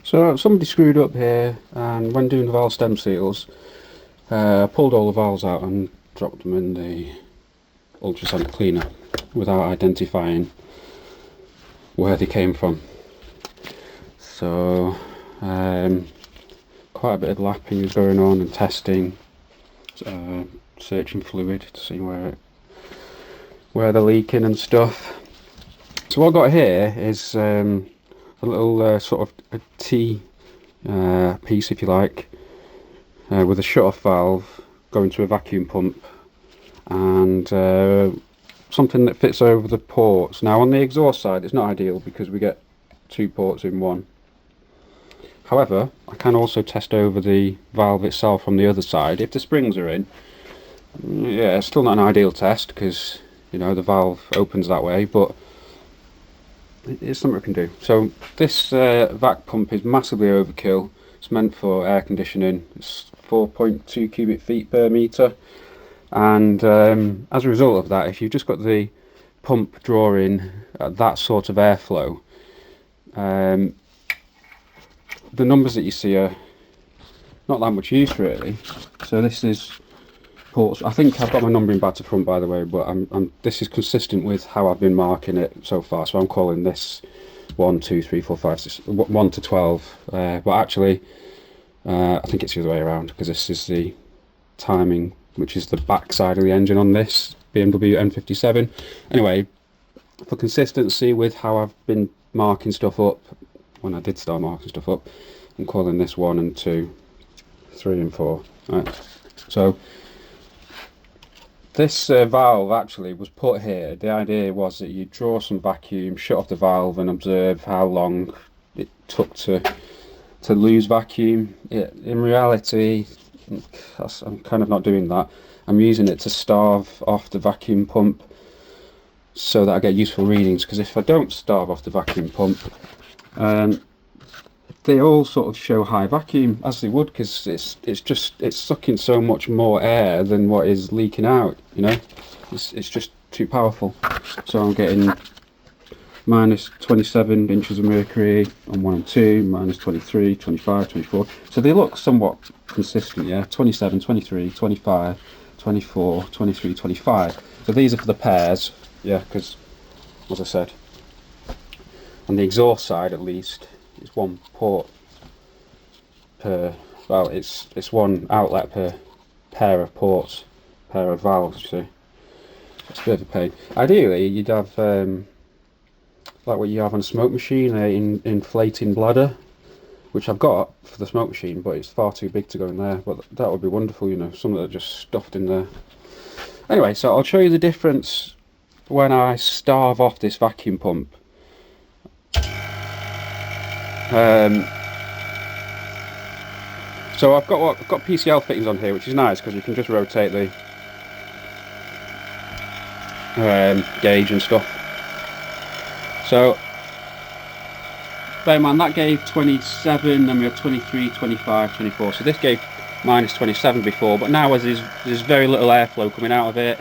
So somebody screwed up here, and when doing the valve stem seals, pulled all the valves out and dropped them in the ultrasonic cleaner without identifying where they came from. So quite a bit of lapping is going on and testing, searching fluid to see where they're leaking and stuff. So what I've got here is a little sort of a T piece, if you like, with a shut-off valve going to a vacuum pump, and something that fits over the ports. Now on the exhaust side it's not ideal because we get two ports in one. However, I can also test over the valve itself from the other side if the springs are in. Yeah, it's still not an ideal test because, you know, the valve opens that way, but it's something we can do. So this vac pump is massively overkill. It's meant for air conditioning. It's 4.2 cubic feet per metre, and as a result of that, if you've just got the pump drawing that sort of airflow, the numbers that you see are not that much use really. So this is ports. I think I've got my numbering bad to front, by the way, but this is consistent with how I've been marking it so far. So I'm calling this 1, 2, 3, 4, 5, 6, 1 to 12. But actually, I think it's the other way around, because this is the timing, which is the back side of the engine on this BMW N57. Anyway, for consistency with how I've been marking stuff up, when I did start marking stuff up, I'm calling this 1 and 2, 3 and 4. Right. So this valve actually was put here. The idea was that you draw some vacuum, shut off the valve, and observe how long it took to lose vacuum. In reality, I'm kind of not doing that. I'm using it to starve off the vacuum pump so that I get useful readings, because if I don't starve off the vacuum pump, they all sort of show high vacuum, as they would, because it's sucking so much more air than what is leaking out, you know. It's just too powerful. So I'm getting minus 27 inches of mercury on 1 and 2, minus 23, 25, 24. So they look somewhat consistent, yeah. 27, 23, 25, 24, 23, 25. So these are for the pairs, yeah, because, as I said, on the exhaust side at least, it's one port per, well, it's one outlet per pair of ports, pair of valves, you see. It's a bit of a pain. Ideally, you'd have like what you have on a smoke machine, an inflating bladder, which I've got for the smoke machine, but it's far too big to go in there. But that would be wonderful, you know, something that just stuffed in there. Anyway, so I'll show you the difference when I starve off this vacuum pump. So I've got PCL fittings on here, which is nice because you can just rotate the gauge and stuff. So bear in mind that gave 27, then we had 23, 25, 24. So this gave minus 27 before, but now as there's very little airflow coming out of it.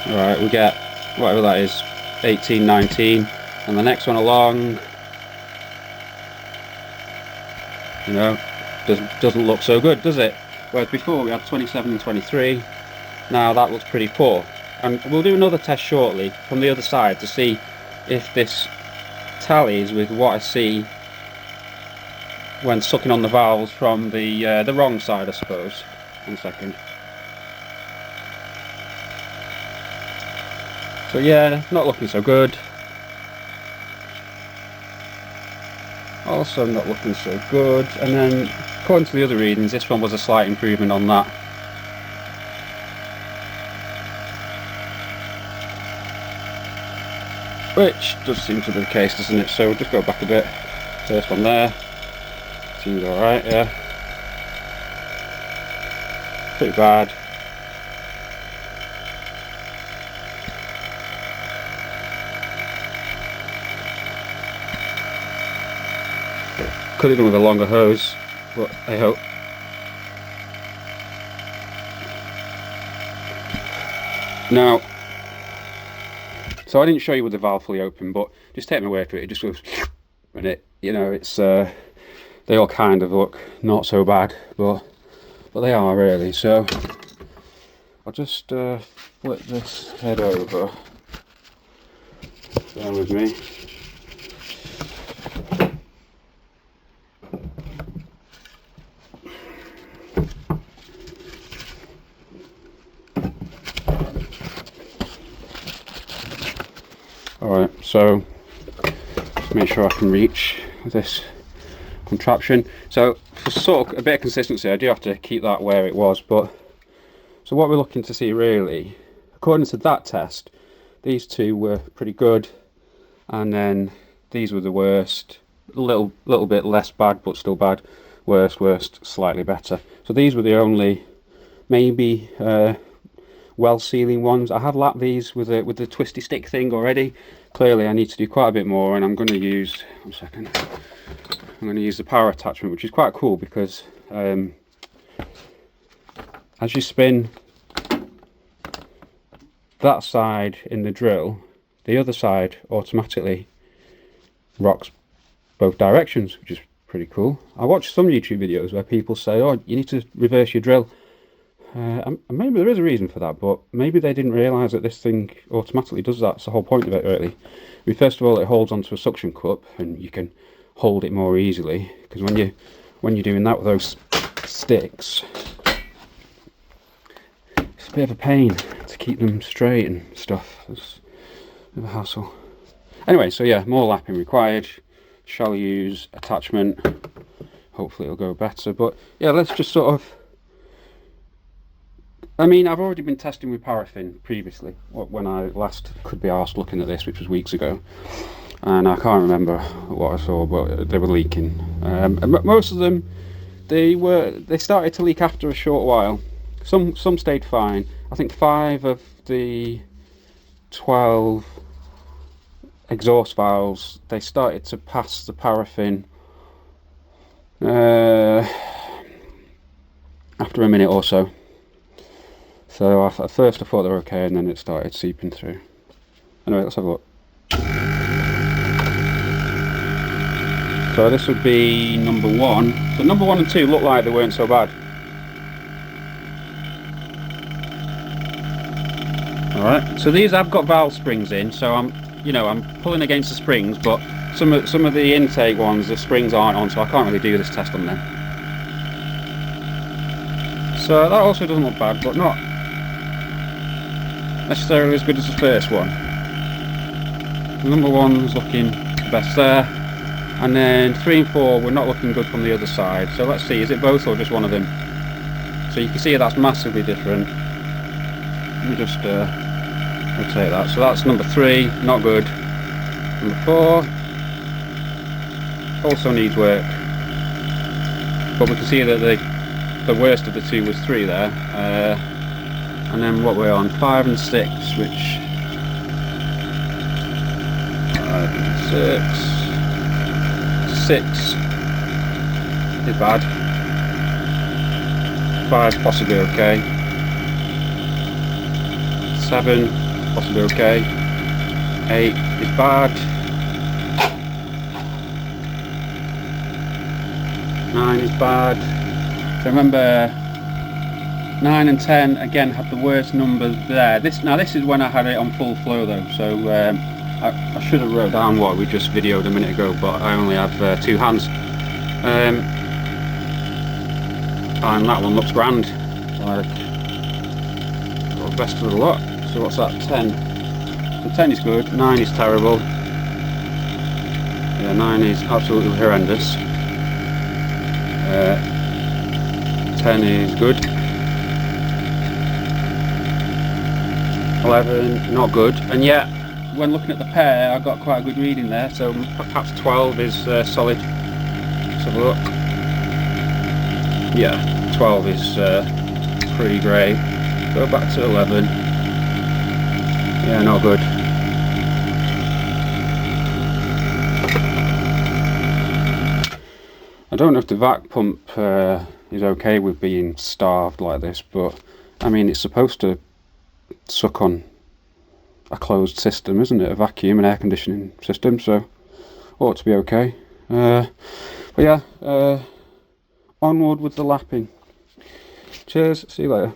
Alright, we get whatever that is, 18, 19, and the next one along, you know, doesn't look so good, does it? Whereas before we had 27 and 23, now that looks pretty poor. And we'll do another test shortly from the other side to see if this tallies with what I see when sucking on the valves from the wrong side, I suppose. 1 second. So yeah, not looking so good. Also not looking so good. And then according to the other readings, this one was a slight improvement on that. Which does seem to be the case, doesn't it? So we'll just go back a bit. First one there. Seems alright, yeah. Pretty bad. Could have done with a longer hose, but I hope. Now, so I didn't show you with the valve fully open, but just take my word for it, it just goes, and it, you know, it's, they all kind of look not so bad, but they are really. So I'll just flip this head over. Bear with me. Alright, so just make sure I can reach this contraption. So for sort of a bit of consistency, I do have to keep that where it was, but so what we're looking to see really, according to that test, these two were pretty good, and then these were the worst. A little bit less bad, but still bad. Worst, slightly better. So these were the only maybe well sealing ones. I have lapped these with the twisty stick thing already. Clearly I need to do quite a bit more, and I'm going to use, one second, I'm going to use the power attachment, which is quite cool because as you spin that side in the drill, the other side automatically rocks both directions, which is pretty cool. I watched some YouTube videos where people say, oh, you need to reverse your drill. Maybe there is a reason for that, but maybe they didn't realise that this thing automatically does that. It's the whole point of it, really. I mean, first of all, it holds onto a suction cup, and you can hold it more easily, because when you're doing that with those sticks, it's a bit of a pain to keep them straight and stuff. It's a bit of a hassle. Anyway, so yeah, more lapping required. Shall use attachment. Hopefully it'll go better. But yeah, let's just sort of, I mean, I've already been testing with paraffin previously, when I last could be arsed looking at this, which was weeks ago, and I can't remember what I saw, but they were leaking. And most of them, they started to leak after a short while. Some stayed fine. I think 5 of the 12 exhaust valves, they started to pass the paraffin after a minute or so. So at first I thought they were okay, and then it started seeping through. Anyway, let's have a look. So this would be number 1. So number 1 and 2 looked like they weren't so bad. Alright, so these have got valve springs in, so I'm pulling against the springs, but some of the intake ones, the springs aren't on, so I can't really do this test on them. So that also doesn't look bad, but not necessarily as good as the first one. Number 1's looking the best there, and then 3 and 4 were not looking good from the other side. So let's see, is it both or just one of them? So you can see that's massively different. Let me just rotate that. So that's number 3, not good. Number 4 also needs work, but we can see that the worst of the 2 was 3 there. And then what we're on, 5 and 6, which 5 and 6 is bad. 5 possibly okay. 7 possibly okay. 8 is bad. 9 is bad. So remember, 9 and 10 again had the worst numbers there. This is when I had it on full flow though, so I should have wrote down what we just videoed a minute ago, but I only have 2 hands. And that one looks grand, like got the best of the lot. So what's that, 10? So 10 is good, 9 is terrible. Yeah, 9 is absolutely horrendous. 10 is good. 11, not good. And yet, when looking at the pair, I got quite a good reading there. So perhaps 12 is solid. Let's have a look. Yeah, 12 is pretty great. Go back to 11. Yeah, not good. I don't know if the vac pump is okay with being starved like this, but I mean it's supposed to suck on a closed system, isn't it? A vacuum and air conditioning system, so ought to be okay. But yeah, onward with the lapping. Cheers, see you later.